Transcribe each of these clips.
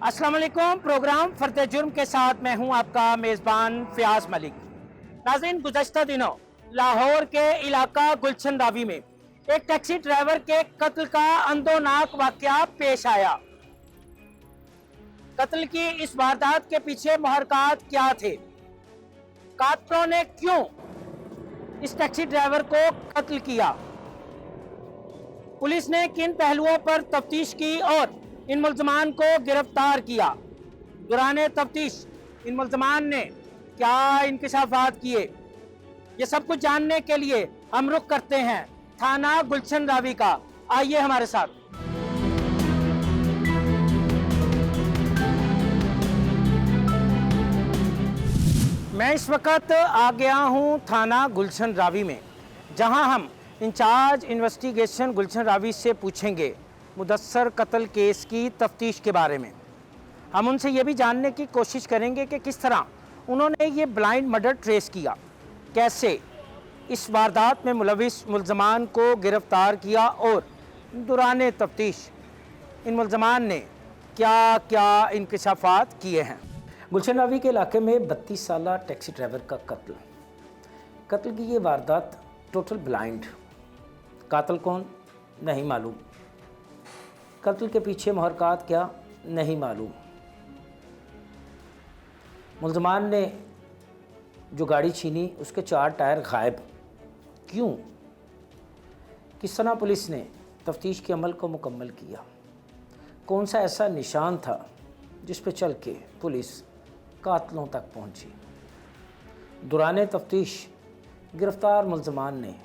अस्सलाम वालेकुम। प्रोग्राम फर्द जुर्म के साथ मैं हूं आपका मेज़बान फ़याज़ मलिक। नाज़रीन, गुज़श्ता दिनों लाहौर के इलाका गुलशन रावी में एक टैक्सी ड्राइवर के कत्ल का अंदोनाक वाक़या पेश आया। कत्ल की इस वारदात के पीछे मुहरकात क्या थे? कातिलों ने क्यों इस टैक्सी ड्राइवर को कत्ल किया? पुलिस ने किन पहलुओं पर तफ्तीश की और इन मुल्ज़मान को गिरफ्तार किया? दौरान तफ्तीश इन मुल्ज़मान ने क्या इंकशाफात किए? ये सब कुछ जानने के लिए हम रुख करते हैं थाना गुलशन रावी का। आइए हमारे साथ। मैं इस वक्त आ गया हूं थाना गुलशन रावी में, जहां हम इंचार्ज इन्वेस्टिगेशन गुलशन रावी से पूछेंगे मुदस्सर कत्ल केस की तफ्तीश के बारे में। हम उनसे ये भी जानने की कोशिश करेंगे कि किस तरह उन्होंने ये ब्लाइंड मर्डर ट्रेस किया, कैसे इस वारदात में मुलविस मुल्ज़मान को गिरफ़्तार किया और दौरान तफ्तीश इन मुल्ज़मान ने क्या क्या इंकशाफात किए हैं। गुलशन रावी के इलाके में 32 साला टैक्सी ड्राइवर का कत्ल की ये वारदात टोटल ब्लाइंड। कातिल कौन नहीं मालूम, कत्ल के पीछे मुहरकात क्या नहीं मालूम। मुल्ज़मान ने जो गाड़ी छीनी उसके 4 टायर गायब, क्यों? किस तरह पुलिस ने तफ्तीश के अमल को मुकम्मल किया? कौन सा ऐसा निशान था जिस पे चल के पुलिस कातिलों तक पहुंची? दौरान तफ्तीश गिरफ़्तार मुल्ज़मान ने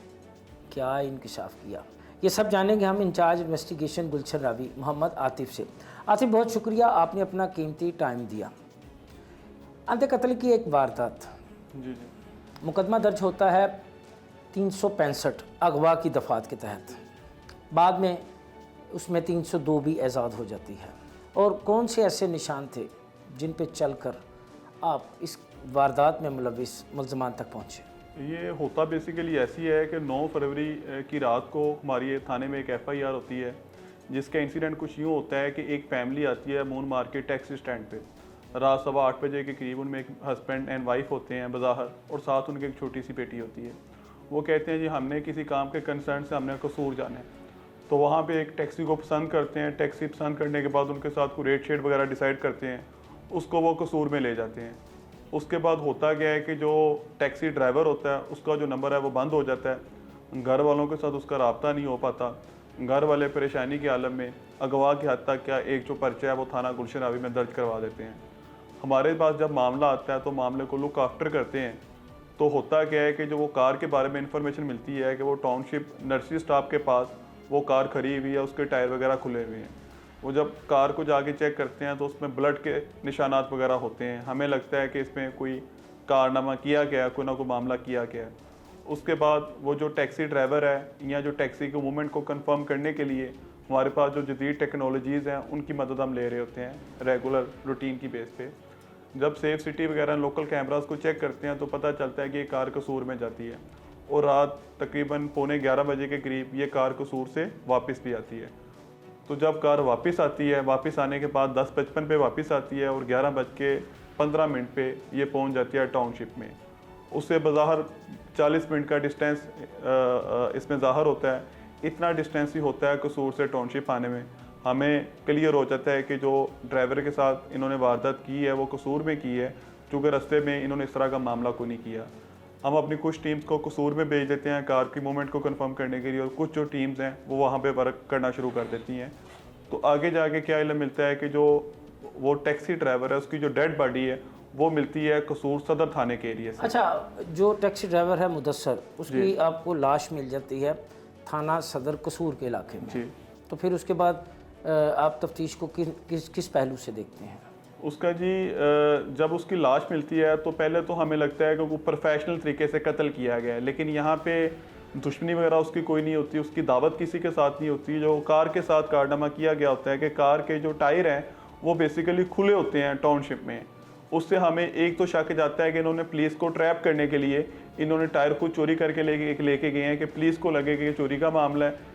क्या इंकशाफ किया? ये सब जानेंगे हम इंचार्ज इन्वेस्टिगेशन गुलशन रावी मोहम्मद आतिफ़ से। आतिफ़, बहुत शुक्रिया, आपने अपना कीमती टाइम दिया। अंत कत्ल की एक वारदात, जी। मुकदमा दर्ज होता है 365 अगवा की दफ़ात के तहत, बाद में उसमें 302 भी आज़ाद हो जाती है। और कौन से ऐसे निशान थे जिन पे चलकर आप इस वारदात में मुलविस मुल्ज़मान तक पहुँचे? ये होता बेसिकली ऐसी है कि 9 फरवरी की रात को हमारी थाने में एक FIR होती है, जिसका इंसिडेंट कुछ यूँ होता है कि एक फैमिली आती है मून मार्केट टैक्सी स्टैंड पे रात 8:15 बजे के करीब। उनमें एक हस्बैंड एंड वाइफ होते हैं बज़ाहिर, और साथ उनकी एक छोटी सी बेटी होती है। वो कहते हैं जी हमने किसी काम के कंसर्न से हमने कसूर जाना है, तो वहाँ पे एक टैक्सी को पसंद करते हैं। टैक्सी पसंद करने के बाद उनके साथ कोई रेट शेट वगैरह डिसाइड करते हैं, उसको वो कसूर में ले जाते हैं। उसके बाद होता क्या है कि जो टैक्सी ड्राइवर होता है उसका जो नंबर है वो बंद हो जाता है, घर वालों के साथ उसका रब्ता नहीं हो पाता। घर वाले परेशानी के आलम में अगवा की हद तक क्या एक जो पर्चा है वो थाना गुलशन रावी में दर्ज करवा देते हैं। हमारे पास जब मामला आता है तो मामले को लुक आफ्टर करते हैं। तो होता क्या है कि जो वो कार के बारे में इंफॉर्मेशन मिलती है कि वो टाउनशिप नर्सरी स्टाफ के पास वो कार खड़ी हुई है, उसके टायर वगैरह खुले हुए हैं। वो जब कार को जाके चेक करते हैं तो उसमें ब्लड के निशानात वगैरह होते हैं। हमें लगता है कि इसमें कोई कारनामा किया गया, कोई ना कोई मामला किया गया। उसके बाद वो जो टैक्सी ड्राइवर है या जो टैक्सी के मूवमेंट को कंफर्म करने के लिए हमारे पास जो जदीद टेक्नोलॉजीज़ हैं उनकी मदद हम ले रहे होते हैं रेगुलर रूटीन की बेस पे। जब सेफ सिटी वगैरह लोकल कैमरास को चेक करते हैं तो पता चलता है कि ये कार कसूर में जाती है, और रात तकरीबन 11:15 बजे के करीब ये कार कसूर से वापस भी आती है। तो जब कार वापस आती है, वापस आने के बाद 10:55 पे वापस आती है और 11:15 पे ये पहुंच जाती है टाउनशिप में। उससे बज़ाहिर 40 मिनट का डिस्टेंस इसमें ज़ाहिर होता है। इतना डिस्टेंस ही होता है कसूर से टाउनशिप आने में। हमें क्लियर हो जाता है कि जो ड्राइवर के साथ इन्होंने वारदात की है वो कसूर में की है, चूँकि रास्ते में इन्होंने इस तरह का मामला को नहीं किया। हम अपनी कुछ टीम्स को कसूर में भेज देते हैं कार की मूवमेंट को कंफर्म करने के लिए, और कुछ जो टीम्स हैं वो वहाँ पे वर्क करना शुरू कर देती हैं। तो आगे जाके क्या इल्म मिलता है कि जो वो टैक्सी ड्राइवर है उसकी जो डेड बॉडी है वो मिलती है कसूर सदर थाने के एरिया से। अच्छा, जो टैक्सी ड्राइवर है मुदस्सर, उसकी आपको लाश मिल जाती है थाना सदर कसूर के इलाके में जी। तो फिर उसके बाद आप तफ्तीश को किस पहलू से देखते हैं? उसका जी जब उसकी लाश मिलती है तो पहले तो हमें लगता है कि वो प्रोफेशनल तरीके से कत्ल किया गया है, लेकिन यहाँ पे दुश्मनी वगैरह उसकी कोई नहीं होती, उसकी दावत किसी के साथ नहीं होती। जो कार के साथ कारनामा किया गया होता है कि कार के जो टायर हैं वो बेसिकली खुले होते हैं टाउनशिप में। उससे हमें एक तो शक जाता है कि इन्होंने पुलिस को ट्रैप करने के लिए इन्होंने टायर को चोरी करके लेके गए हैं कि पुलिस को लगे कि ये चोरी का मामला है।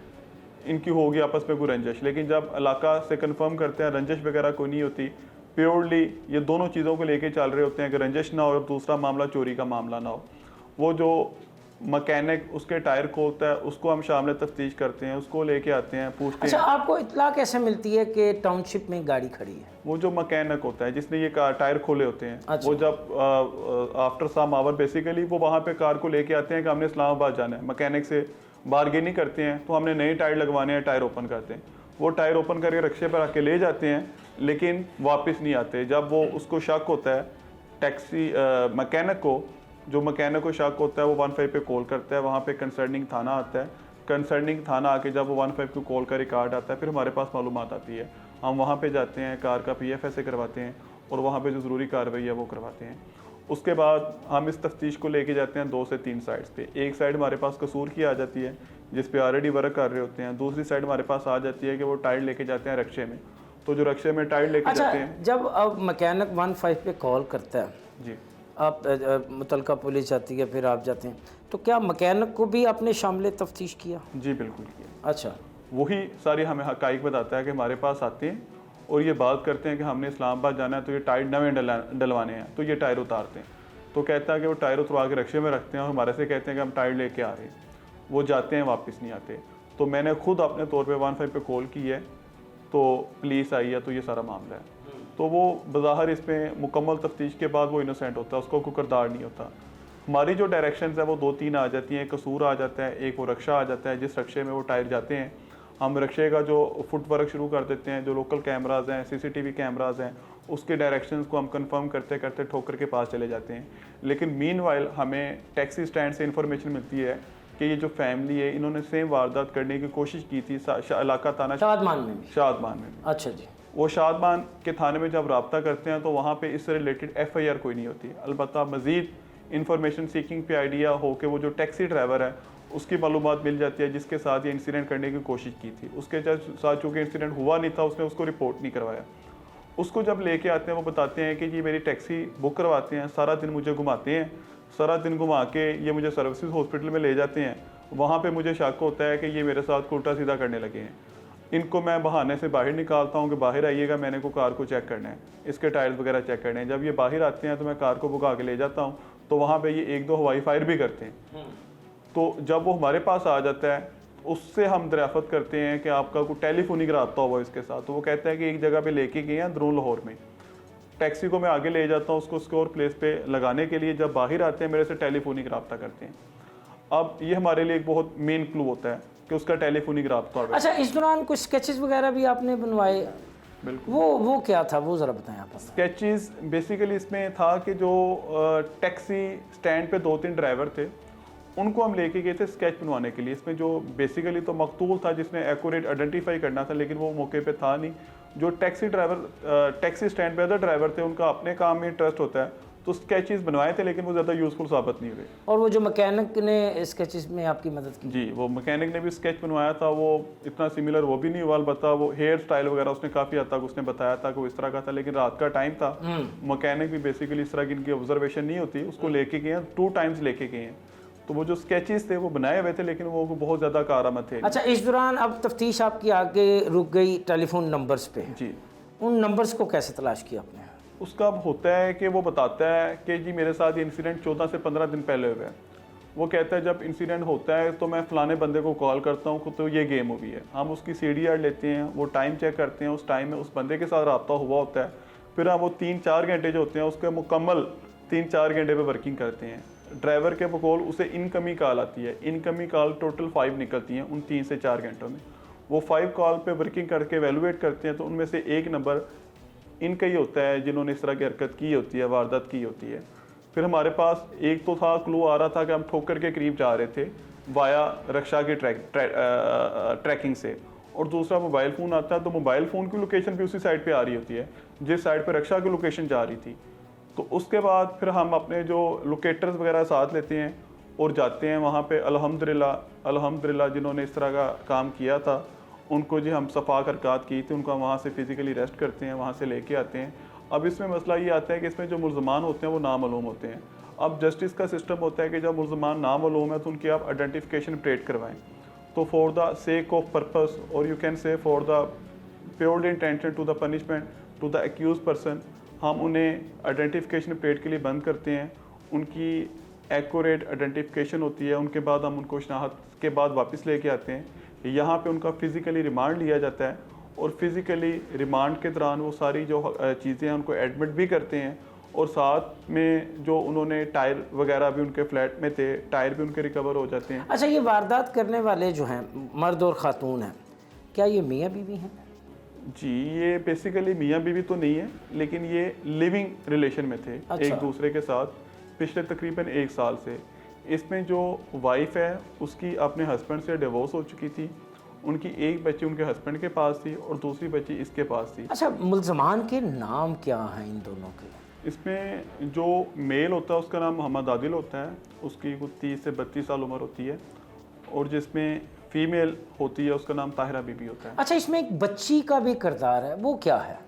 इनकी होगी आपस में कोई रंजिश, लेकिन जब इलाका से कंफर्म करते हैं रंजिश वगैरह कोई नहीं होती, प्योरली ये दोनों चीज़ों को लेके चल रहे होते हैं कि रंजिश ना हो और दूसरा मामला चोरी का मामला ना हो। वो जो मैकेनिक उसके टायर खोलता है उसको हम शामिल तफ्तीश करते हैं, उसको लेके आते हैं, पूछते अच्छा, हैं। आपको इत्तला कैसे मिलती है कि टाउनशिप में गाड़ी खड़ी है? वो जो मैकेनिक होता है जिसने ये टायर खोले होते हैं, अच्छा। वो जब आफ्टर सम आवर बेसिकली वो वहाँ पे कार को लेके आते हैं कि हमने इस्लामाबाद जाना है, मैकेनिक से बार्गेनिंग करते हैं तो हमने नए टायर लगवाने हैं, टायर ओपन करते हैं, वो टायर ओपन करके रिक्शे पर आके ले जाते हैं लेकिन वापस नहीं आते। जब वो उसको शक होता है टैक्सी मैकेनिक को, जो मैकेनिक को शक होता है वो 15 पे कॉल करता है, वहाँ पे कंसर्निंग थाना आता है, कंसर्निंग थाना आके जब वो 15 को कॉल का रिकॉर्ड आता है फिर हमारे पास मालूमात आती है, हम वहाँ पे जाते हैं, कार का PFSA करवाते हैं और वहाँ पे जो ज़रूरी कार्रवाई है वो करवाते हैं। उसके बाद हम इस तफ्तीश को लेके जाते हैं 2 से 3 साइड्स पे। एक साइड हमारे पास कसूर की आ जाती है जिस पे ऑलरेडी वर्क कर रहे होते हैं, दूसरी साइड हमारे पास आ जाती है कि वो टायर लेके जाते हैं रिक्शे में, तो जो रिक्शे में टायर लेके अच्छा, जाते हैं। जब अब मैकेनिक 15 पे कॉल करता है, जी आप मुतलका पुलिस जाती है, फिर आप जाते हैं, तो क्या मैकेनिक को भी आपने शामिल तफ्तीश किया? जी बिल्कुल किया। अच्छा, वही सारी हमें हकाइक बताता है कि हमारे पास आते हैं और ये बात करते हैं कि हमने इस्लामाबाद जाना है तो ये टायर नवे डलवाने हैं, तो ये टायर उतारते हैं, तो कहता है कि वो टायर उतरवा के रिक्शे में रखते हैं और हमारे से कहते हैं कि हम टायर लेके आ रहे हैं, वो जाते हैं वापस नहीं आते। तो मैंने खुद अपने तौर पे 15 पे कॉल की है तो पुलिस आई है, तो ये सारा मामला है। तो वो बज़ाहिर इसमें मुकम्मल तफ्तीश के बाद वो इनोसेंट होता है, उसको कोई किरदार नहीं होता। हमारी जो डायरेक्शंस है वो 2-3 आ जाती हैं, कसूर आ जाता है, एक वो रक्षा आ जाता है, जिस रक्षे में वो टायर जाते हैं हम रक्षे का जो फुट वर्क शुरू कर देते हैं, जो लोकल कैमराज़ हैं, CCTV कैमराज़ हैं, उसके डायरेक्शंस को हम कंफर्म करते करते ठोकर के पास चले जाते हैं। लेकिन मीनवाइल हमें टैक्सी स्टैंड से इंफॉर्मेशन मिलती है कि ये जो फैमिली है इन्होंने सेम वारदात करने की कोशिश की थी इलाका थाना शादमान में भी? शादमान में भी। अच्छा जी। वो शादमान के थाने में जब रब्ता करते हैं तो वहाँ पे इससे रिलेटेड FIR कोई नहीं होती। अलबत्ता मज़ीद इंफॉर्मेशन सीकिंग पे आइडिया हो कि वो जो टैक्सी ड्राइवर है उसकी मालूमात मिल जाती है जिसके साथ ये इंसिडेंट करने की कोशिश की थी। उसके साथ चूँकि इंसिडेंट हुआ नहीं था, उसने उसको रिपोर्ट नहीं करवाया। उसको जब लेके आते हैं वो बताते हैं कि जी मेरी टैक्सी बुक करवाते हैं, सारा दिन मुझे घुमाते हैं, सारा दिन घुमा के ये मुझे सर्विसेज हॉस्पिटल में ले जाते हैं, वहाँ पे मुझे शक होता है कि ये मेरे साथ उल्टा सीधा करने लगे हैं। इनको मैं बहाने से बाहर निकालता हूँ कि बाहर आइएगा, मैंने को कार को चेक करना है, इसके टायर्स वगैरह चेक करने हैं। जब ये बाहर आते हैं तो मैं कार को भगा के ले जाता हूँ, तो वहाँ पे ये 1-2 हवाई फायर भी करते हैं। तो जब वो हमारे पास आ जाता है उससे हम दरियाफ़त करते हैं कि आपका कोई टेलीफोनिक रब्ता हुआ इसके साथ, तो वो कहता है कि एक जगह पे लेके गए हैं दरून लाहौर में। टैक्सी को मैं आगे ले जाता हूँ उसको स्कोर प्लेस पे लगाने के लिए, जब बाहर आते हैं मेरे से टेलीफोनिक रब्ता करते हैं। अब ये हमारे लिए एक बहुत मेन क्लू होता है कि उसका टेलीफोनिक रब्ता। अच्छा, इस दौरान कुछ स्केचेस वगैरह भी आपने बनवाए? बिल्कुल। वो क्या था, वो ज़रा बताएं आप। स्केचेस बेसिकली इसमें था कि जो टैक्सी स्टैंड पे 2-3 ड्राइवर थे उनको हम लेके गए थे स्केच बनवाने के लिए। इसमें जो बेसिकली तो मकतूल था जिसने एक्यूरेट आइडेंटिफाई करना था, लेकिन वो मौके पे था नहीं। जो टैक्सी ड्राइवर टैक्सी स्टैंड पे अदर ड्राइवर थे उनका अपने काम में इंटरेस्ट होता है, तो स्केचेस बनवाए थे लेकिन वो ज़्यादा यूज़फुल साबित नहीं हुए। और वो जो मैकेनिक ने स्केचेस में आपकी मदद की? जी, वो मैकेनिक ने भी स्केच बनवाया था, वो इतना सिमिलर वो भी नहीं हुआ। अलबत्ता वो हेयर स्टाइल वगैरह उसने काफ़ी हद तक उसने बताया था कि वो इस तरह का था, लेकिन रात का टाइम था, मैकेनिक भी बेसिकली इस तरह की इनकी ऑब्जर्वेशन नहीं होती, उसको लेके गए हैं, 2 टाइम्स लेके गए हैं। तो वो जो स्केचेस थे वो बनाए हुए थे लेकिन वो बहुत ज़्यादा कारआमद थे। अच्छा, इस दौरान अब तफ्तीश आपकी आगे रुक गई टेलीफोन नंबर्स पे। जी, उन नंबर्स को कैसे तलाश किया आपने? उसका अब होता है कि वो बताता है कि जी मेरे साथ ये इंसिडेंट 14 से 15 दिन पहले हुआ है। वो कहता है जब इंसिडेंट होता है तो मैं फ़लाने बंदे को कॉल करता हूँ तो ये गेम हुई है। हम उसकी CDR लेते हैं, वो टाइम चेक करते हैं, उस टाइम में उस बंदे के साथ रब्ता हुआ होता है, फिर हम वो 3-4 घंटे जो होते हैं उसके मुकम्मल 3-4 घंटे पे वर्किंग करते हैं। ड्राइवर के बकौल उसे इनकमिंग कॉल आती है, इनकमिंग कॉल टोटल 5 निकलती हैं उन 3 से 4 घंटों में। वो 5 कॉल पे वर्किंग करके एवेलुएट करते हैं, तो उनमें से एक नंबर इनका ही होता है जिन्होंने इस तरह की हरकत की होती है, वारदात की होती है। फिर हमारे पास एक तो था क्लू आ रहा था कि हम ठोकर के करीब जा रहे थे वाया रक्षा की ट्रैकिंग से, और दूसरा मोबाइल फ़ोन आता है, तो मोबाइल फ़ोन की लोकेशन भी उसी साइड पे आ रही होती है जिस साइड पे रक्षा की लोकेशन जा रही थी। तो उसके बाद फिर हम अपने जो लोकेटर्स वगैरह साथ लेते हैं और जाते हैं वहाँ पे। अल्हम्दुलिल्लाह जिन्होंने इस तरह का काम किया था उनको जी हम सफाक हरकत की थी, उनको वहाँ से फिज़िकली अरेस्ट करते हैं, वहाँ से लेके आते हैं। अब इसमें मसला ये आता है कि इसमें जो मुल्ज़मान होते हैं वो नामालूम होते हैं। अब जस्टिस का सिस्टम होता है कि जब मुल्ज़मान नामालूम है तो उनकी आप आइडेंटिफिकेशन अपडेट करवाएं। तो for the sake of purpose और you can say for the pure intention to the punishment to the accuse person हम उन्हें आइडेंटिफिकेशन प्लेट के लिए बंद करते हैं। उनकी एक्यूरेट आइडेंटिफिकेशन होती है, उनके बाद हम उनको शनाख्त के बाद वापस लेके आते हैं। यहाँ पे उनका फ़िज़िकली रिमांड लिया जाता है और फिज़िकली रिमांड के दौरान वो सारी जो चीज़ें हैं उनको एडमिट भी करते हैं और साथ में जो उन्होंने टायर वगैरह भी उनके फ्लैट में थे, टायर भी उनके रिकवर हो जाते हैं। अच्छा, ये वारदात करने वाले जो हैं मर्द और ख़ातून हैं, क्या ये मियाँ बीवी हैं? जी, ये बेसिकली मियाँ बीवी तो नहीं है, लेकिन ये लिविंग रिलेशन में थे एक दूसरे के साथ पिछले तकरीबन 1 साल से। इसमें जो वाइफ है उसकी अपने हस्बैंड से डिवोर्स हो चुकी थी। उनकी एक बच्ची उनके हस्बैंड के पास थी और दूसरी बच्ची इसके पास थी। अच्छा, मुल्ज़मान के नाम क्या हैं इन दोनों के? इसमें जो मेल होता है उसका नाम मोहम्मद आदिल होता है, उसकी कुछ 30 से 32 साल उम्र होती है, और जिसमें फ़ीमेल होती है उसका नाम ताहिरा बीबी होता है। अच्छा, इसमें एक बच्ची का भी किरदार है, वो क्या है?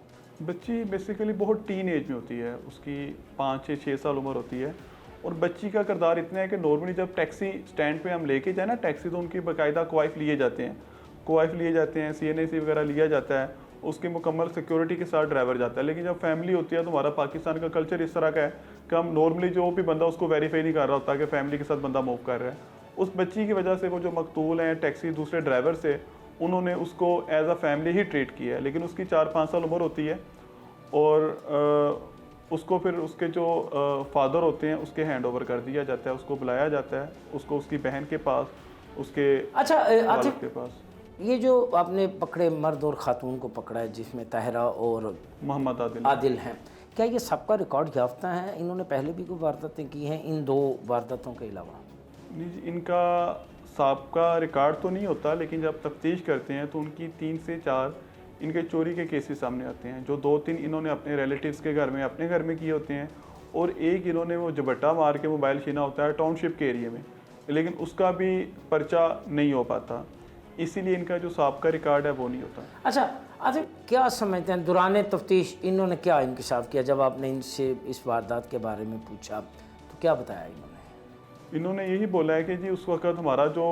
बच्ची बेसिकली बहुत टीन एज में होती है, उसकी 5 से 6 साल उम्र होती है, और बच्ची का किरदार इतना है कि नॉर्मली जब टैक्सी स्टैंड पे हम लेके जाए ना टैक्सी, तो उनकी बाकायदा क्वाइफ लिए जाते हैं, CNAC वगैरह लिया जाता है, उसकी मुकम्मल सिक्योरिटी के साथ ड्राइवर जाता है। लेकिन जब फैमिली होती है तो हमारा पाकिस्तान का कल्चर इस तरह का है कि हम नॉर्मली जो भी बंदा उसको वेरीफाई नहीं कर रहा होता कि फैमिली के साथ बंदा मूव कर रहा है। उस बच्ची की वजह से वो जो मकतूल हैं टैक्सी दूसरे ड्राइवर से, उन्होंने उसको एज अ फैमिली ही ट्रीट किया है। लेकिन उसकी 4-5 साल उम्र होती है और उसको फिर उसके जो फादर होते हैं उसके हैंड ओवर कर दिया जाता है, उसको बुलाया जाता है, उसको उसकी बहन के पास, उसके अच्छा वालिद के पास। ये जो आपने पकड़े मर्द और ख़ातून को पकड़ा है, जिसमें ताहिरा और मोहम्मद आदिल हैं, क्या ये सबका रिकॉर्ड याफ्ता है? इन्होंने पहले भी कोई वारदातें की हैं इन 2 वारदातों के अलावा? नहीं, इनका साबका रिकॉर्ड तो नहीं होता, लेकिन जब तफ्तीश करते हैं तो उनकी 3 से 4 इनके चोरी के केसेस सामने आते हैं, जो 2-3 इन्होंने अपने रिलेटिव्स के घर में, अपने घर में किए होते हैं, और एक इन्होंने वो झपट्टा मार के मोबाइल छीना होता है टाउनशिप के एरिया में, लेकिन उसका भी पर्चा नहीं हो पाता, इसीलिए इनका जो साबका रिकॉर्ड है वो नहीं होता। अच्छा, क्या समझते हैं दौरान तफ्तीश इन्होंने क्या इंकशाफ किया? जब आपने इनसे इस वारदात के बारे में पूछा तो क्या बताया इन्होंने यही बोला है कि जी उस वक्त हमारा जो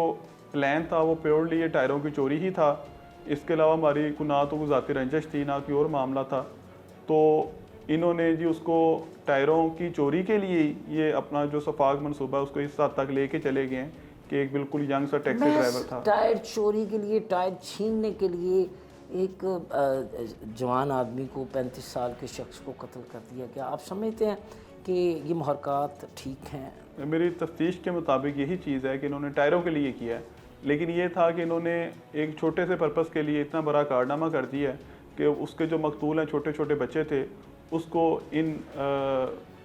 प्लान था वो प्योरली ये टायरों की चोरी ही था, इसके अलावा हमारी ना तो वो ज़ाती रंजिश थी ना कोई और मामला था। तो इन्होंने जी उसको टायरों की चोरी के लिए ये अपना जो सफाक मनसूबा है उसको इस हद तक लेके चले गए हैं कि एक बिल्कुल यंग सा टैक्सी ड्राइवर था। टायर चोरी के लिए, टायर छीनने के लिए एक जवान आदमी को, 35 साल के शख्स को कत्ल कर दिया। क्या आप समझते हैं कि ये मुहरकात ठीक हैं? मेरी तफ्तीश के मुताबिक यही चीज़ है कि इन्होंने टायरों के लिए किया है, लेकिन ये था कि इन्होंने एक छोटे से पर्पस के लिए इतना बड़ा कारनामा कर दिया है कि उसके जो मकतूल हैं छोटे छोटे बच्चे थे, उसको इन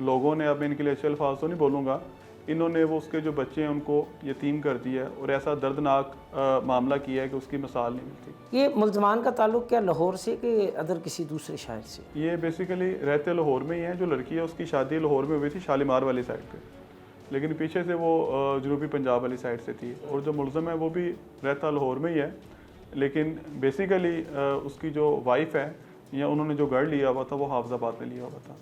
लोगों ने, अब इनके लिए अच्छे अल्फाज तो नहीं बोलूँगा, इन्होंने वो उसके जो बच्चे हैं उनको यतीम कर दिया है और ऐसा दर्दनाक मामला किया है कि उसकी मिसाल नहीं मिलती। ये मुल्ज़मान का ताल्लुक़ क्या लाहौर से कि अदर किसी दूसरे शहर से? ये बेसिकली रहते लाहौर में ही हैं। जो लड़की है उसकी शादी लाहौर में हुई थी, शालीमार वाली साइड पे, लेकिन पीछे से वो जनूबी पंजाब वाली साइड से थी, और जो मुलज़म है वो भी रहता लाहौर में ही है, लेकिन बेसिकली उसकी जो वाइफ है या उन्होंने जो घर लिया हुआ था वो हाफजाबाद में लिया हुआ था।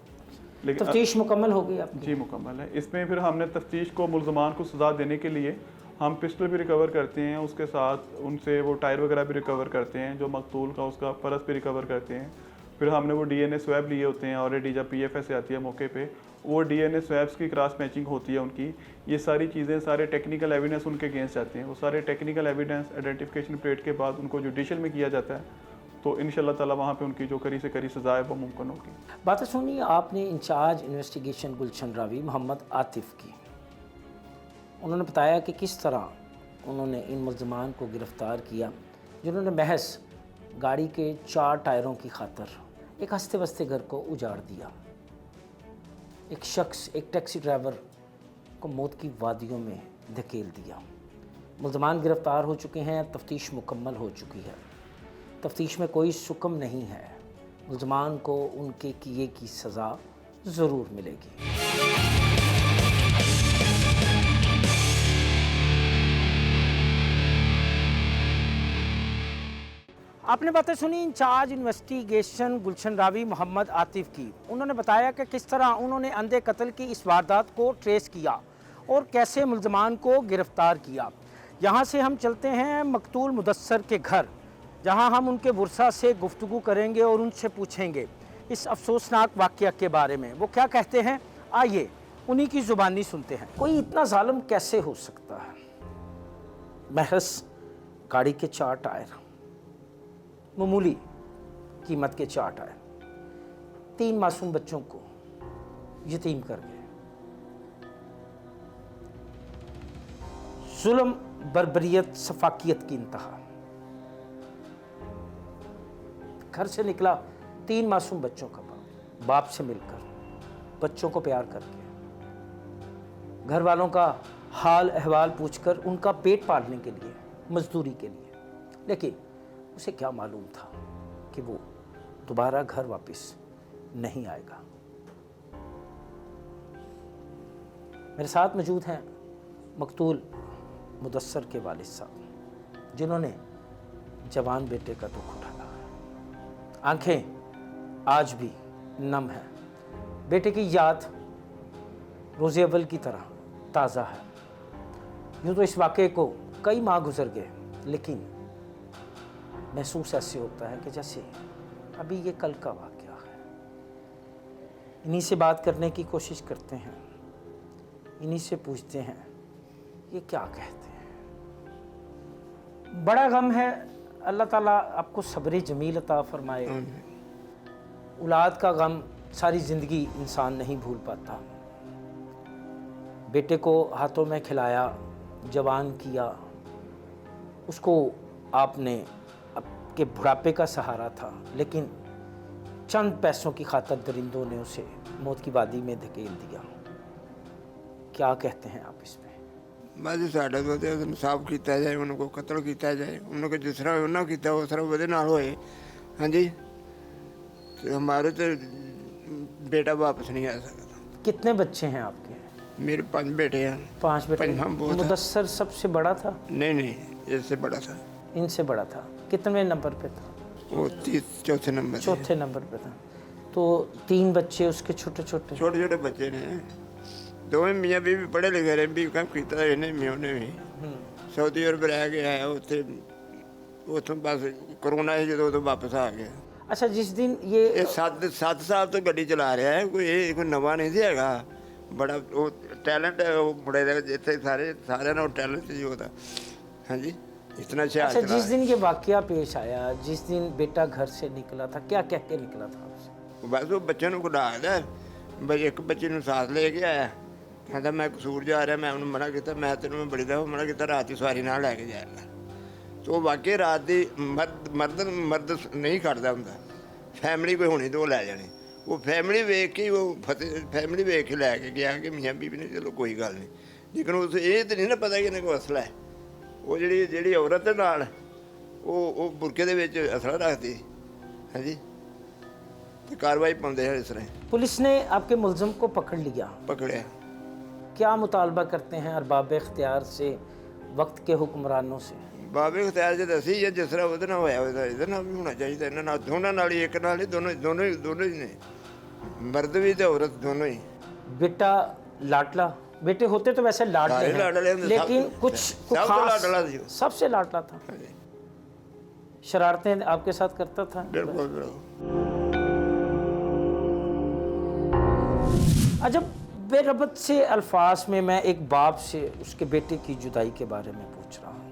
लेकिन तफ्तीश मुकम्मल हो गई आपकी? जी मुकम्मल है। इसमें फिर हमने तफ्तीश को मुल्ज़मान को सज़ा देने के लिए हम पिस्टल भी रिकवर करते हैं, उसके साथ उनसे वो टायर वगैरह भी रिकवर करते हैं, जो मकतूल का उसका परस भी रिकवर करते हैं। फिर हमने वो DNA स्वैब लिए होते हैं ऑलरेडी, जब PFS से आती है मौके पे वो DNA स्वैब्स की क्रॉस मैचिंग होती है उनकी। ये सारी चीज़ें, सारे टेक्निकल एविडेंस उनके अगेंस्ट जाते हैं। वो सारे टेक्निकल एविडेंस आइडेंटिफिकेशन प्लेट के बाद उनको जुडिशल में किया जाता है, तो इंशाल्लाह ताला वहाँ पे उनकी जो करी से करी सज़ा है वो मुमकिन होगी। बात सुनिए, आपने इंचार्ज इन्वेस्टिगेशन गुलशन रावी मोहम्मद आतिफ़ की, उन्होंने बताया कि किस तरह उन्होंने इन मुल्ज़मान को गिरफ़्तार किया जिन्होंने महज गाड़ी के 4 टायरों की खातर एक हंसते बसते घर को उजाड़ दिया। एक शख्स, एक टैक्सी ड्राइवर को मौत की वादियों में धकेल दिया। मुल्ज़मान गिरफ़्तार हो चुके हैं, तफ्तीश मुकम्मल हो चुकी है, तफ्तीश में कोई सुकम नहीं है, मुल्ज़मान को उनके किए की सज़ा ज़रूर मिलेगी। आपने बातें सुनी इंचार्ज इन्वेस्टिगेशन गुलशन रावी मोहम्मद आतिफ़ की। उन्होंने बताया कि किस तरह उन्होंने अंधे कत्ल की इस वारदात को ट्रेस किया और कैसे मुल्ज़मान को गिरफ़्तार किया। यहाँ से हम चलते हैं मकतूल मुदस्सर के घर, जहाँ हम उनके बुरसा से गुफ्तगू करेंगे और उनसे पूछेंगे इस अफसोसनाक वाक़या के बारे में। वो क्या कहते हैं, आइए उन्हीं की ज़ुबानी सुनते हैं। कोई इतना जालिम कैसे हो सकता है? महज गाड़ी के 4 टायर, मामूली कीमत के 4 टायर, 3 मासूम बच्चों को यतीम कर गए। जुल्म, बर्बरियत, सफाकियत की इंतहा। घर से निकला 3 मासूम बच्चों का बाप से मिलकर, बच्चों को प्यार करके, घर वालों का हाल अहवाल पूछकर उनका पेट पालने के लिए, मजदूरी के लिए। लेकिन उसे क्या मालूम था कि वो दोबारा घर वापस नहीं आएगा। मेरे साथ मौजूद हैं मकतूल मुदस्सर के वालिद साहब, जिन्होंने जवान बेटे का दुख उठाया। आंखें आज भी नम हैं। बेटे की याद रोज़े अव्वल की तरह ताज़ा है। यूँ तो इस वाक़े को कई माह गुजर गए, लेकिन महसूस ऐसे होता है कि जैसे अभी ये कल का वाक़या है। इन्हीं से बात करने की कोशिश करते हैं, इन्हीं से पूछते हैं ये क्या कहते हैं। बड़ा गम है, अल्लाह ताला आपको सब्र जमील अता फरमाए। औलाद का गम सारी ज़िंदगी इंसान नहीं भूल पाता। बेटे को हाथों में खिलाया, जवान किया, उसको आपने आपके बुढ़ापे का सहारा था, लेकिन चंद पैसों की खातिर दरिंदों ने उसे मौत की वादी में धकेल दिया। क्या कहते हैं आप इस पे? बस साढ़े तो इंसाफ किया जाए, उनको कतल किया जाए, उनको जिस तरह उन्होंने किया उस तरह वो होए। हाँ जी, तो हमारे तो बेटा वापस नहीं आ सकता। कितने बच्चे हैं आपके? मेरे 5 बेटे हैं। 5 बेटे। हम बहुत मुदस्सर सबसे बड़ा था? नहीं, इससे बड़ा था। इनसे बड़ा था। कितने नंबर पे था? वो 4थे नंबर। 4थे नंबर पे था। तो 3 बच्चे उसके छोटे छोटे बच्चे ने। दोवें मियाँ बीवी पढ़े लिखे रहे, भी काम किया इन्हें मियाँ ने भी। सऊदी अरब रह गया है उत्थे, उतों बस कोरोना ही जो वापस आ गया। अच्छा, जिस दिन ये 7 साल तो गड्डी चला रहा है, कोई नवा नहीं हैगा। बड़ा वो टैलेंट है वो मुड़े का, जितने सारे टैलेंट ही होता। हाँ जी, इतना अच्छा, जिस दिन ये वाकया पेश आया, जिस दिन बेटा घर से निकला था, क्या कह के निकला था आपसे? बस वो बच्चे को डाकदा भाई, एक बच्चे को साथ लेके आया, कहता मैं कसूर जा रहा, मैं उन्हें मना किया, मैं तेन मैं बड़ी दफा मना किया रात की सवारी ना लैके जाएगा। तो वाकई रात की मर्द नहीं करता होंगे, फैमिली कोई होनी तो वो लै जानी। वो फैमिली वेख के वो फैमिली वेख के लैके गया कि मियाँ बीबी ने चलो कोई गल नहीं, लेकिन उस ये तो नहीं ना पता कि इन्हें कोई असला है। वो जी औरत है नाल वो बुरके दे विच असला रखती। हाँ जी, तो कार्रवाई पाते हैं इस तरह। पुलिस ने आपके मुलजम को पकड़ लिया, पकड़िया। क्या मुतालबा करते हैं अरबाब इख्तियार से, वक्त के हुक्मरानों से? बाबे इख्तियार से दसी है जिस तरह वो होया इधर भी होना चाहिए। इन्होंने दोनों नाल ही, एक नाल ही, दोनों ही ने, मर्द भी तो औरत दोनों ही। बेटा लाडला, बेटे होते तो वैसे लाडले हैं, लेकिन कुछ सबसे लाडला था। शरारतें आपके साथ करता था? बिल्कुल। अजब बेरबत से अल्फाज में मैं एक बाप से उसके बेटे की जुदाई के बारे में पूछ रहा हूँ,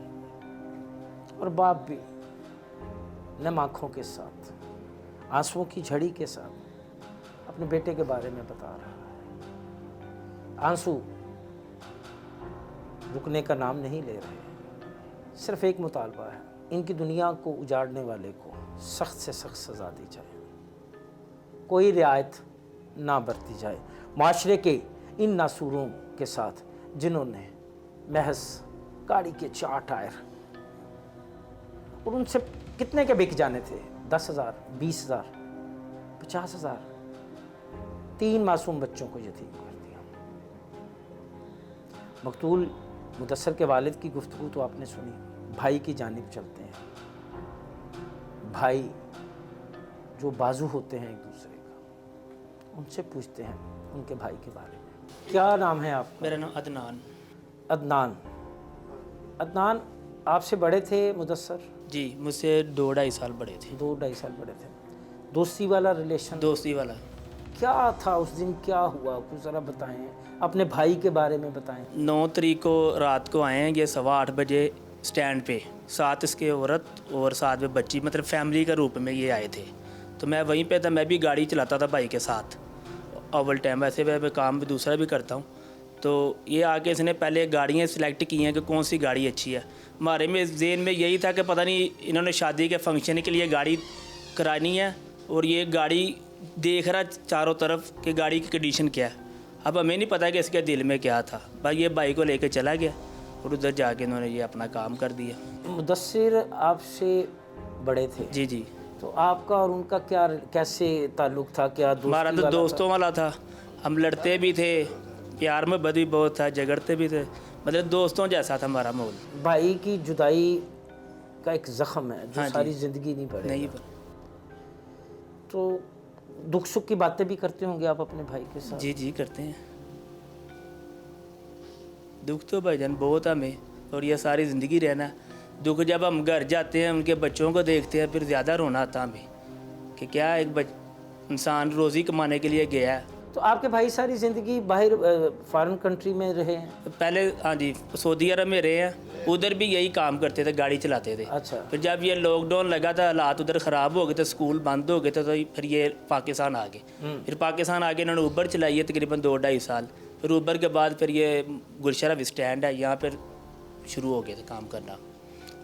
और बाप भी नम आँखों के साथ, आंसुओं की झड़ी के साथ अपने बेटे के बारे में बता रहा है। आंसू रुकने का नाम नहीं ले रहे। सिर्फ एक मुतालबा है, इनकी दुनिया को उजाड़ने वाले को सख्त से सख्त सज़ा दी जाए, कोई रियायत ना बरती जाए माशरे के इन नासूरों के साथ, जिन्होंने महज गाड़ी के 4 टायर, और उनसे कितने के बिक जाने थे? 10,000, 20,000, 50,000। 3 मासूम बच्चों को यतीम कर दिया। मकतूल मुदस्सर के वालिद की गुफ्तगू तो आपने सुनी। भाई की जानिब चलते हैं। भाई जो बाजू होते हैं एक दूसरे का, उनसे पूछते हैं उनके भाई के बारे में। क्या नाम है आपका? मेरा नाम अदनान। अदनान, अदनान, आपसे बड़े थे मुदस्सर? जी, मुझसे 2-2.5 साल बड़े थे। 2-2.5 साल बड़े थे। दोस्ती वाला रिलेशन? दोस्ती वाला। क्या था उस दिन, क्या हुआ, कुछ ज़रा बताएं, अपने भाई के बारे में बताएं। 9 तारीख को रात को आए हैं ये 8:15 बजे स्टैंड पे, साथ इसके औरत और साथ में बच्ची, मतलब फैमिली के रूप में ये आए थे। तो मैं वहीं पे था, मैं भी गाड़ी चलाता था भाई के साथ अव्वल टाइम, वैसे मैं काम भी दूसरा भी करता हूँ। तो ये आके इसने पहले गाड़ियाँ सिलेक्ट की हैं कि कौन सी गाड़ी अच्छी है। हमारे में ज़हन में यही था कि पता नहीं इन्होंने शादी के फंक्शन के लिए गाड़ी करानी है और ये गाड़ी देख रहा चारों तरफ कि गाड़ी की कंडीशन क्या है। अब हमें नहीं पता कि इसके दिल में क्या था। भाई ये बाइक को लेकर चला गया और उधर जाके इन्होंने ये अपना काम कर दिया। मुदस्सिर आपसे बड़े थे? जी जी। तो आपका और उनका क्या, कैसे ताल्लुक़ था, क्या दोस्ती हमारा तो वाला दोस्तों वाला था, हम लड़ते भी थे, प्यार में बदी बहुत था, झगड़ते भी थे, मतलब दोस्तों जैसा था हमारा माहौल। भाई की जुदाई का एक ज़ख्म है जो हाँ जी। सारी ज़िंदगी नहीं पड़ेगा। नहीं, तो दुख सुख की बातें भी करते होंगे आप अपने भाई के साथ? जी जी करते हैं। दुख तो भाईजान बहुत हमें, और ये सारी ज़िंदगी रहना है। दुख जब हम घर जाते हैं, उनके बच्चों को देखते हैं, फिर ज़्यादा रोना आता हमें कि क्या एक इंसान रोज़ी कमाने के लिए गया है। तो आपके भाई सारी ज़िंदगी बाहर फॉरेन कंट्री में रहे हैं? पहले हाँ जी सऊदी अरब में रहे हैं, उधर भी यही काम करते थे, गाड़ी चलाते थे। अच्छा। फिर जब ये लॉकडाउन लगा था, हालात उधर ख़राब हो गए थे, स्कूल बंद हो गए थे, तो फिर ये पाकिस्तान आ गए। फिर पाकिस्तान आके इन्होंने ऊबर चलाई है तकरीबन 2-2.5 साल। फिर ऊबर के बाद फिर ये गुलशरा स्टैंड है, यहाँ पर शुरू हो गए थे काम करना,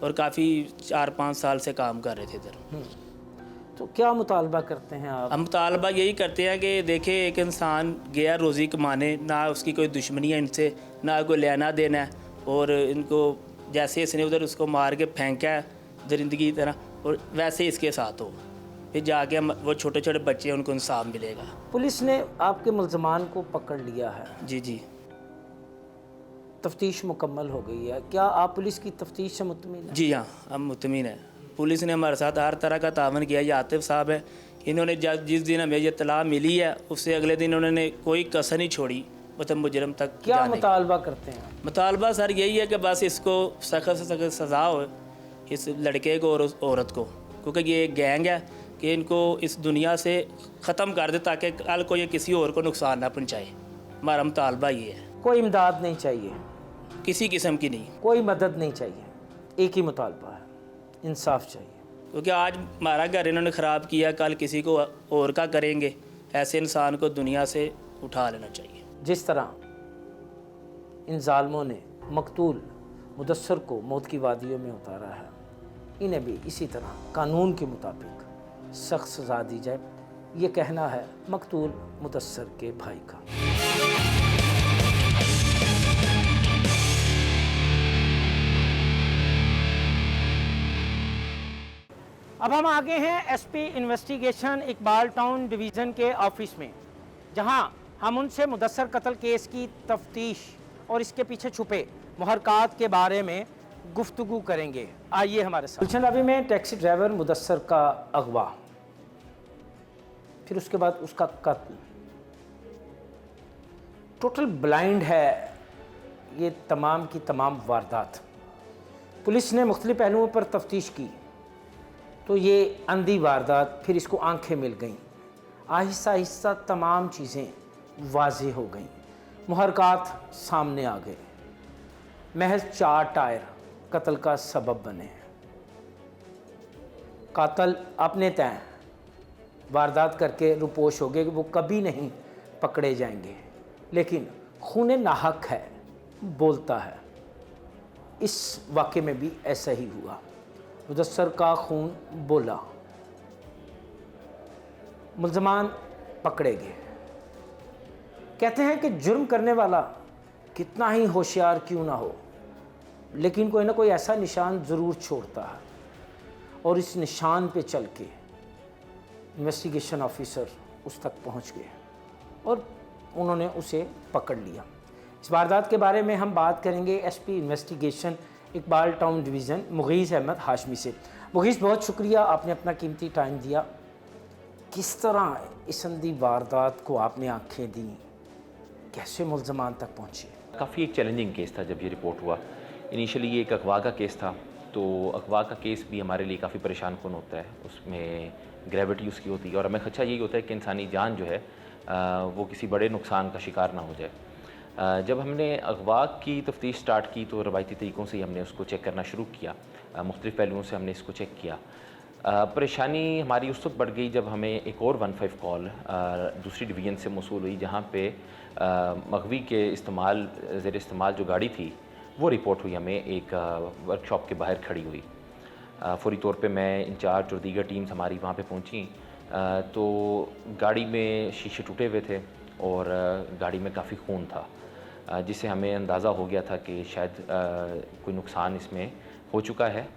और काफ़ी 4-5 साल से काम कर रहे थे इधर। तो क्या मुतालबा करते हैं आप? हम मुतालबा यही करते हैं कि देखें एक इंसान गया रोज़ी कमाने, ना उसकी कोई दुश्मनी है इनसे, ना कोई लेना देना है, और इनको जैसे इसने उधर उसको मार के फेंका है दरिंदगी की तरह, और वैसे ही इसके साथ हो, फिर जाके हम वो छोटे छोटे बच्चे हैं उनको इंसाफ मिलेगा। पुलिस ने आपके मुल्ज़मान को पकड़ लिया है, जी जी। तफ्तीश मुकम्मल हो गई है, क्या आप पुलिस की तफ्तीश से मुतमिन हैं? जी हाँ, हम मुतमिन हैं। पुलिस ने हमारे साथ हर तरह का तावन किया। ये आतिफ साहब है, इन्होंने जिस दिन हमें ये इत्तला मिली है उससे अगले दिन उन्होंने कोई कसर नहीं छोड़ी, मतलब मुजरम तक क्या जाने की। मुतालबा करते हैं? मुतालबा सर यही है कि बस इसको सख्त से सख्त सज़ा हो इस लड़के को और उस औरत को, क्योंकि ये एक गैंग है कि इनको इस दुनिया से ख़त्म कर दे ताकि कल को ये किसी और को नुकसान ना पहुँचाए। हमारा मुतालबा ये है, कोई इमदाद नहीं चाहिए, किसी किस्म की नहीं, कोई मदद नहीं चाहिए, एक ही मुतालबा है, इंसाफ चाहिए। क्योंकि आज हमारा घर इन्होंने ख़राब किया, कल किसी को और का करेंगे। ऐसे इंसान को दुनिया से उठा लेना चाहिए। जिस तरह इन जालमों ने मकतूल मुदस्सर को मौत की वादियों में उतारा है, इन्हें भी इसी तरह कानून के मुताबिक सख्त सज़ा दी जाए, ये कहना है मकतूल मुदस्सर के भाई का। अब हम आगे हैं SP investigation Iqbal Town division के ऑफिस में, जहां हम उनसे मुदस्सर कत्ल केस की तफ्तीश और इसके पीछे छुपे मुहरकात के बारे में गुफ्तगू करेंगे। आइए हमारे साथ। गुलशन रावी में टैक्सी ड्राइवर मुदस्सर का अगवा, फिर उसके बाद उसका कत्ल, टोटल ब्लाइंड है ये तमाम की तमाम वारदात। पुलिस ने मुख्तलिफ पहलुओं पर तफ्तीश की तो ये अंधी वारदात, फिर इसको आंखें मिल गईं, आहिस्ता आहिस्ता तमाम चीज़ें वाज़ेह हो गईं, मुहरकात सामने आ गए, महज 4 टायर कत्ल का सबब बने। कातल अपने तय वारदात करके रुपोश हो गए कि वो कभी नहीं पकड़े जाएंगे, लेकिन खून नाहक है, बोलता है। इस वाक़े में भी ऐसा ही हुआ, मुदस्सर का खून बोला, मुल्ज़मान पकड़े गए। कहते हैं कि जुर्म करने वाला कितना ही होशियार क्यों ना हो, लेकिन कोई ना कोई ऐसा निशान ज़रूर छोड़ता है, और इस निशान पे चल के इन्वेस्टिगेशन ऑफिसर उस तक पहुंच गए और उन्होंने उसे पकड़ लिया। इस वारदात के बारे में हम बात करेंगे SP investigation Iqbal Town division Mugheez Ahmed Hashmi से। मुगीज़, बहुत शुक्रिया, आपने अपना कीमती टाइम दिया। किस तरह इस अंधी वारदात को आपने आंखें दी, कैसे मुल्ज़मान तक पहुँचे? काफ़ी एक चैलेंजिंग केस था जब ये रिपोर्ट हुआ, इनिशियली ये एक अगवा का केस था, तो अगवा का केस भी हमारे लिए काफ़ी परेशान कौन होता है, उसमें ग्रेविटी उसकी होती है और हमें खदशा यही होता है कि इंसानी जान जो है वो किसी बड़े नुकसान का शिकार ना हो जाए। जब हमने अगवा की तफ्तीश स्टार्ट की तो रवायती तरीक़ों से ही हमने उसको चेक करना शुरू किया, मुख्तलिफ़ पहलुओं से हमने इसको चेक किया। परेशानी हमारी उस वक्त बढ़ गई जब हमें एक और 15 कॉल दूसरी डिवीज़न से मौसूल हुई, जहाँ पे मगवी के इस्तेमाल ज़ेर इस्तेमाल जो गाड़ी थी वो रिपोर्ट हुई हमें एक वर्कशॉप के बाहर खड़ी हुई। फौरी तौर पे मैं इंचार्ज और दीगर टीम्स हमारी वहाँ पे पहुँची, तो गाड़ी में शीशे टूटे हुए थे और गाड़ी में काफ़ी खून था, जिससे हमें अंदाज़ा हो गया था कि शायद कोई नुकसान इसमें हो चुका है।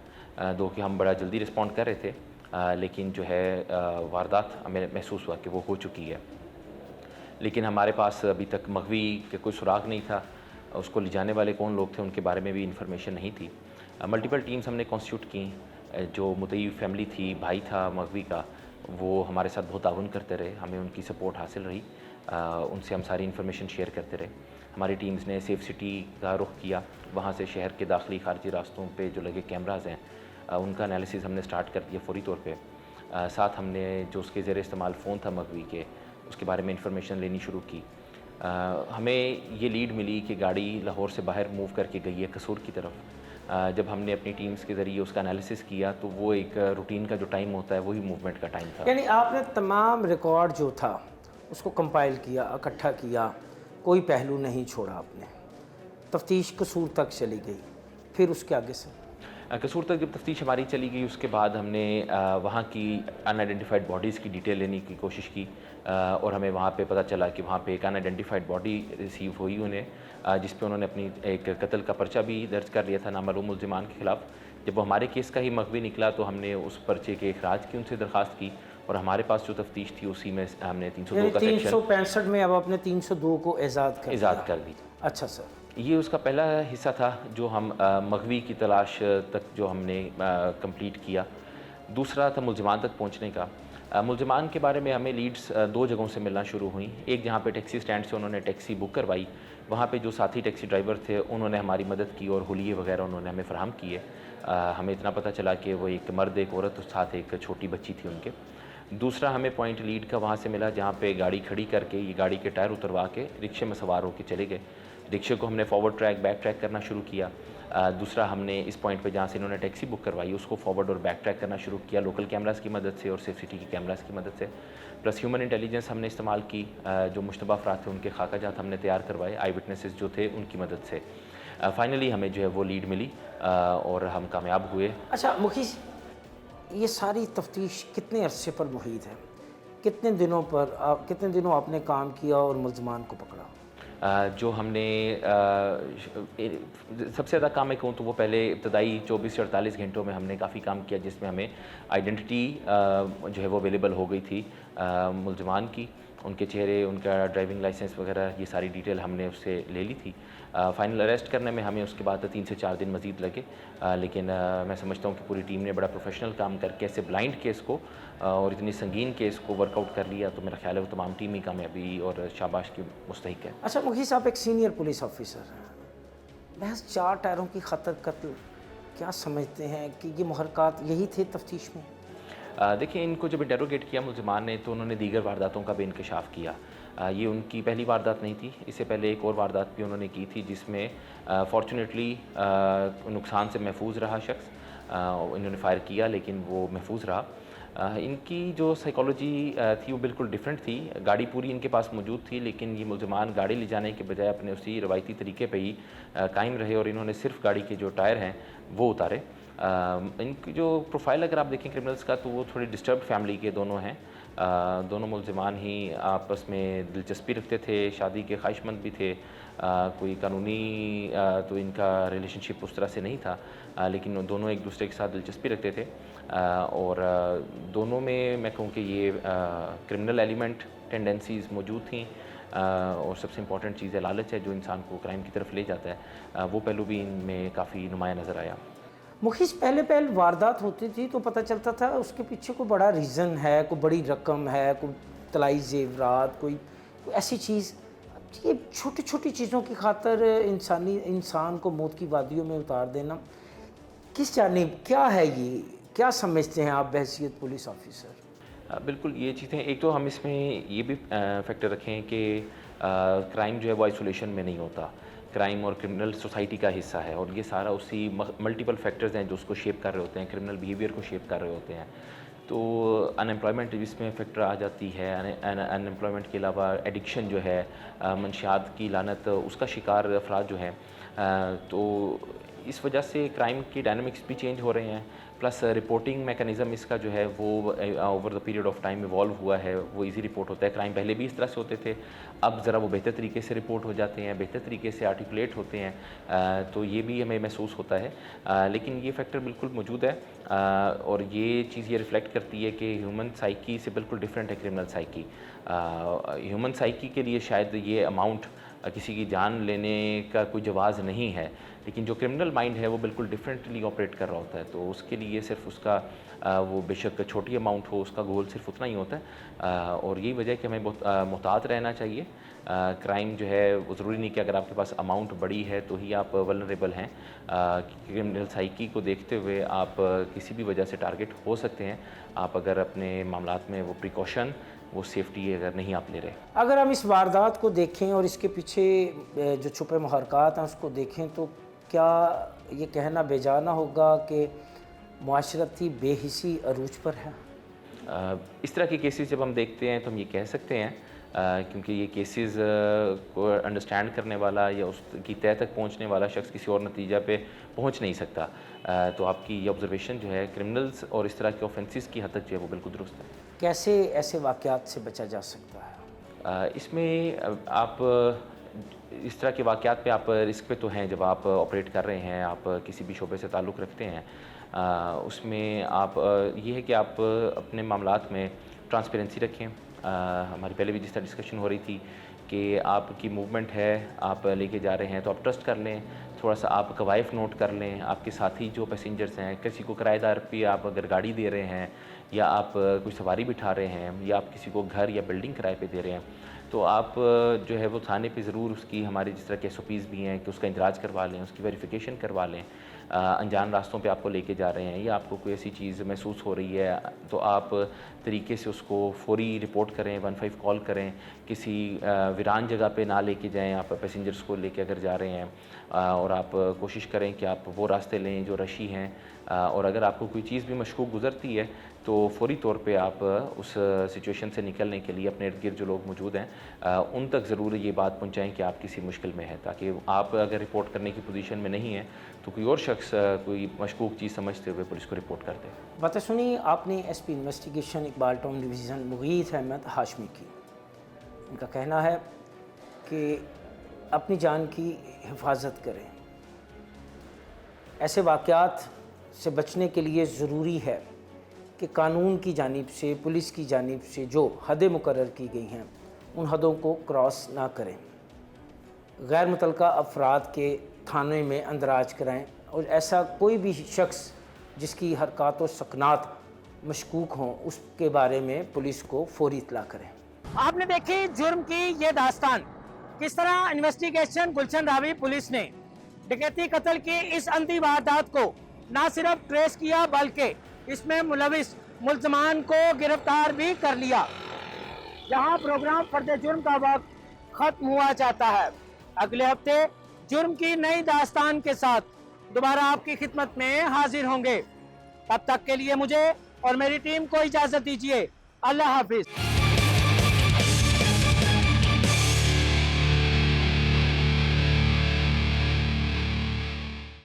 दो कि हम बड़ा जल्दी रिस्पॉन्ड कर रहे थे, लेकिन जो है वारदात हमें महसूस हुआ कि वो हो चुकी है। लेकिन हमारे पास अभी तक मगवी के कोई सुराग नहीं था, उसको ले जाने वाले कौन लोग थे उनके बारे में भी इंफॉर्मेशन नहीं थी। मल्टीपल टीम्स हमने कॉन्स्टिट्यूट की, जो मुतई फैमिली थी, भाई था मगवी का, वो हमारे साथ बहुत ताउन करते रहे, हमें उनकी सपोर्ट हासिल रही, उनसे हम सारी इन्फॉर्मेशन शेयर करते रहे। हमारी टीम्स ने सेफ सिटी का रुख किया, वहाँ से शहर के दाखिली खारजी रास्तों पे जो लगे कैमराज हैं उनका एनालिसिस हमने स्टार्ट कर दिया फ़ौरी तौर पे। साथ हमने जो उसके ज़ेर इस्तेमाल फ़ोन था मगवी के, उसके बारे में इंफॉर्मेशन लेनी शुरू की। हमें ये लीड मिली कि गाड़ी लाहौर से बाहर मूव करके गई है कसूर की तरफ। जब हमने अपनी टीम्स के ज़रिए उसका एनालिसिस किया तो वो एक रूटीन का जो टाइम होता है वही मूवमेंट का टाइम था। यानी आपने तमाम रिकॉर्ड जो था उसको कंपाइल किया, इकट्ठा किया, कोई पहलू नहीं छोड़ा आपने, तफ्तीश कसूर तक चली गई, फिर उसके आगे से कसूर तक जब तफ्तीश हमारी चली गई उसके बाद हमने वहाँ की अनआइडेंटिफाइड बॉडीज़ की डिटेल लेने की कोशिश की, और हमें वहाँ पे पता चला कि वहाँ पे एक अनआइडेंटिफाइड बॉडी रिसीव हुई उन्हें, जिस पे उन्होंने अपनी एक कत्ल का पर्चा भी दर्ज कर लिया था नामालूम मुल्ज़िमान के ख़िलाफ़। जब वो हमारे केस का ही मगवी निकला तो हमने उस पर्चे के इखराज की उनसे दरख्वास्त की, और हमारे पास जो तफ्तीश थी उसी में हमने 302 का सेक्शन 365 में अब आपने 302 को इजाद कर दी। अच्छा सर, ये उसका पहला हिस्सा था जो हम मगवी की तलाश तक जो हमने कंप्लीट किया। दूसरा था मुल्ज़िमान तक पहुंचने का। मुल्ज़िमान के बारे में हमें लीड्स दो जगहों से मिलना शुरू हुई। एक जहां पे टैक्सी स्टैंड से उन्होंने टैक्सी बुक करवाई, वहां पे जो साथी टैक्सी ड्राइवर थे उन्होंने हमारी मदद की और हुलिये वगैरह उन्होंने हमें फ़राहम किए। हमें इतना पता चला कि वो एक मर्द एक औरत और साथ एक छोटी बच्ची थी उनके। दूसरा हमें पॉइंट लीड का वहाँ से मिला जहाँ पे गाड़ी खड़ी करके ये गाड़ी के टायर उतरवा के रिक्शे में सवार होकर चले गए। रिक्शे को हमने फॉरवर्ड ट्रैक बैक ट्रैक करना शुरू किया। दूसरा हमने इस पॉइंट पे जहाँ से इन्होंने टैक्सी बुक करवाई उसको फॉरवर्ड और बैक ट्रैक करना शुरू किया लोकल कैमरास की मदद से और सेफ सिटी की कैमरास की मदद से। प्लस ह्यूमन इंटेलिजेंस हमने इस्तेमाल की, जो मुश्तबा अफराद थे उनके खाकाजात हमने तैयार करवाए आई विटनेसेस जो थे उनकी मदद से। फाइनली हमें जो है वो लीड मिली और हम कामयाब हुए। अच्छा मुखिस, ये सारी तफ्तीश कितने अरसे पर मुहित है, कितने दिनों आपने काम किया और मुल्ज़िमान को पकड़ा? जो हमने सबसे ज़्यादा काम मैं कहूँ तो वो पहले इब्तदाई 24 से 48 घंटों में हमने काफ़ी काम किया, जिसमें हमें आइडेंटिटी जो है वो अवेलेबल हो गई थी मुल्ज़िमान की, उनके चेहरे, उनका ड्राइविंग लाइसेंस वगैरह ये सारी डिटेल हमने उससे ले ली थी। फाइनल अरेस्ट करने में हमें उसके बाद 3 से 4 दिन मज़ीद लगे, लेकिन मैं समझता हूँ कि पूरी टीम ने बड़ा प्रोफेशनल काम करके ऐसे ब्लाइंड केस को और इतनी संगीन केस को वर्कआउट कर लिया, तो मेरा ख्याल है वो तमाम टीम ही कामयाबी और शाबाश की मुस्तहिक है। अच्छा मुखिस, आप एक सीनियर पुलिस ऑफिसर हैं, महज 4 टायरों की खतर कत्ल, क्या समझते हैं कि ये मुहरकात यही थे तफ्तीश में? देखिए, इनको जब इंटेरोगेट किया मुल्ज़िमान ने तो उन्होंने दीगर वारदातों का भी इंकशाफ किया। ये उनकी पहली वारदात नहीं थी, इससे पहले एक और वारदात भी उन्होंने की थी जिसमें फॉर्चुनेटली नुकसान से महफूज रहा शख्स। इन्होंने फायर किया लेकिन वो महफूज रहा। इनकी जो साइकोलॉजी थी वो बिल्कुल डिफरेंट थी। गाड़ी पूरी इनके पास मौजूद थी, लेकिन ये मुल्ज़िमान गाड़ी ले जाने के बजाय अपने उसी रवायती तरीके पे ही कायम रहे और इन्होंने सिर्फ गाड़ी के जो टायर हैं वो उतारे। इनकी जो प्रोफाइल अगर आप देखें क्रिमिनल्स का तो वो थोड़ी डिस्टर्ब्ड फैमिली के दोनों हैं। दोनों मुल्ज़िमान ही आपस में दिलचस्पी रखते थे, शादी के ख्वाहिशमंद भी थे। कोई कानूनी तो इनका रिलेशनशिप उस तरह से नहीं था, लेकिन दोनों एक दूसरे के साथ दिलचस्पी रखते थे। और दोनों में मैं कहूँ कि ये क्रिमिनल एलिमेंट टेंडेंसीज़ मौजूद थी। और सबसे इम्पॉर्टेंट चीज़ है लालच है जो इंसान को क्राइम की तरफ ले जाता है। वो पहलू भी इनमें काफ़ी नुमाया नज़र आया। मुखिस, पहले वारदात होती थी तो पता चलता था उसके पीछे कोई बड़ा रीज़न है, कोई बड़ी रकम है, कोई तलाई जेवरात, कोई ऐसी चीज़। ये छोटी छोटी चीज़ों की खातर इंसान को मौत की वादियों में उतार देना, किस जानिब क्या है ये, क्या समझते हैं आप बहैसियत पुलिस ऑफिसर? बिल्कुल ये चीज़ें, एक तो हम इसमें ये भी फैक्टर रखें कि क्राइम जो है वो आइसोलेशन में नहीं होता। क्राइम और क्रिमिनल सोसाइटी का हिस्सा है और ये सारा उसी मल्टीपल फैक्टर्स हैं जो उसको शेप कर रहे होते हैं, क्रिमिनल बिहेवियर को शेप कर रहे होते हैं। तो अनएम्प्लॉयमेंट इसमें फैक्टर आ जाती है। अनएम्प्लॉयमेंट के अलावा एडिक्शन जो है, मंशियात की लानत, उसका शिकार अफराद जो हैं, तो इस वजह से क्राइम की डायनामिक्स भी चेंज हो रहे हैं। प्लस रिपोर्टिंग मैकेनिज़्म इसका जो है वो over the period of time evolve हुआ है, वो इजी रिपोर्ट होता है। क्राइम पहले भी इस तरह से होते थे, अब ज़रा वो बेहतर तरीके से रिपोर्ट हो जाते हैं, बेहतर तरीके से आर्टिकुलेट होते हैं, तो ये भी हमें महसूस होता है। लेकिन ये फैक्टर बिल्कुल मौजूद है और ये चीज़ ये रिफ्लेक्ट करती है कि ह्यूमन साइकी से बिल्कुल डिफरेंट है क्रिमिनल साइकी। ह्यूमन साइकी के लिए शायद ये अमाउंट किसी की जान लेने का कोई जवाज़ नहीं है, लेकिन जो क्रिमिनल माइंड है वो बिल्कुल डिफरेंटली ऑपरेट कर रहा होता है। तो उसके लिए सिर्फ उसका वो बेशक छोटी अमाउंट हो, उसका गोल सिर्फ उतना ही होता है और यही वजह है कि हमें बहुत मुहतात रहना चाहिए। क्राइम जो है वो ज़रूरी नहीं कि अगर आपके पास अमाउंट बड़ी है तो ही आप वल्नरेबल हैं। क्रिमिनल साइकी को देखते हुए आप किसी भी वजह से टारगेट हो सकते हैं, आप अगर अपने मामलात में वो प्रिकॉशन, वो सेफ्टी अगर नहीं आप ले रहे। अगर हम इस वारदात को देखें और इसके पीछे जो छुपे मुहरकात हैं उसको देखें तो क्या ये कहना बेजा ना होगा कि मुआशरती बेहिसी अरूज पर है? इस तरह के केसेस जब हम देखते हैं तो हम ये कह सकते हैं, क्योंकि ये केसेस को अंडरस्टैंड करने वाला या उसकी तह तक पहुंचने वाला शख्स किसी और नतीजा पे पहुंच नहीं सकता। तो आपकी ये ऑब्जर्वेशन जो है क्रिमिनल्स और इस तरह के ऑफेंसेस की हद तक जो है वो बिल्कुल दुरुस्त है। कैसे ऐसे वाक़यात से बचा जा सकता है? इसमें आप इस तरह के वाक़यात पे आप रिस्क पे तो हैं जब आप ऑपरेट कर रहे हैं, आप किसी भी शोबे से ताल्लुक़ रखते हैं, उसमें आप ये है कि आप अपने मामलात में ट्रांसपेरेंसी रखें। हमारी पहले भी जिस तरह डिस्कशन हो रही थी कि आपकी मूवमेंट है, आप लेके जा रहे हैं तो आप ट्रस्ट कर लें, थोड़ा सा आप कवायफ नोट कर लें। आपके साथी जो पैसेंजर्स हैं, किसी को किराएदार पे आप अगर गाड़ी दे रहे हैं या आप कोई सवारी बिठा रहे हैं या आप किसी को घर या बिल्डिंग किराए पे दे रहे हैं, तो आप जो है वो थाने पे ज़रूर उसकी, हमारे जिस तरह के SOPs भी हैं कि उसका इंदराज करवा लें, उसकी वेरिफिकेशन करवा लें। अनजान रास्तों पे आपको लेके जा रहे हैं या आपको कोई ऐसी चीज़ महसूस हो रही है तो आप तरीके से उसको फौरी रिपोर्ट करें, 15 कॉल करें। किसी वीरान जगह पे ना लेके जाएं, आप पैसेंजर्स को लेके अगर जा रहे हैं, और आप कोशिश करें कि आप वो रास्ते लें जो रशी हैं, और अगर आपको कोई चीज़ भी मशकूक गुजरती है तो फौरी तौर पे आप उस सिचुएशन से निकलने के लिए अपने इर्द गिर्द जो लोग मौजूद हैं उन तक ज़रूर ये बात पहुंचाएं कि आप किसी मुश्किल में हैं, ताकि आप अगर रिपोर्ट करने की पोजीशन में नहीं है तो कोई और शख्स कोई मशकूक चीज़ समझते हुए पुलिस को रिपोर्ट कर दे। बातें सुनी आपने SP investigation Iqbal Town division Mugheeth Ahmed Hashmi की। उनका कहना है कि अपनी जान की हिफाजत करें। ऐसे वाक़यात से बचने के लिए ज़रूरी है कि कानून की जानिब से, पुलिस की जानिब से जो हदें मुकर्रर की गई हैं उन हदों को क्रॉस ना करें। गैर मुतल्लका अफराद के थाने में अंदराज कराएं और ऐसा कोई भी शख्स जिसकी हरकत व सकनात मशकूक हों उसके बारे में पुलिस को फौरी इत्तला करें। आपने देखी जुर्म की ये दास्तान, किस तरह इन्वेस्टिगेशन गुलशन रावी पुलिस ने डकैती कत्ल की इस अंधी वारदात को ना सिर्फ ट्रेस किया बल्कि इसमें मुलविस मुल्ज़मान को गिरफ्तार भी कर लिया। यहाँ प्रोग्राम फर्द जुर्म का वक्त खत्म हुआ चाहता है। अगले हफ्ते जुर्म की नई दास्तान के साथ दोबारा आपकी खिदमत में हाजिर होंगे। तब तक के लिए मुझे और मेरी टीम को इजाज़त दीजिए। अल्लाह हाफिज।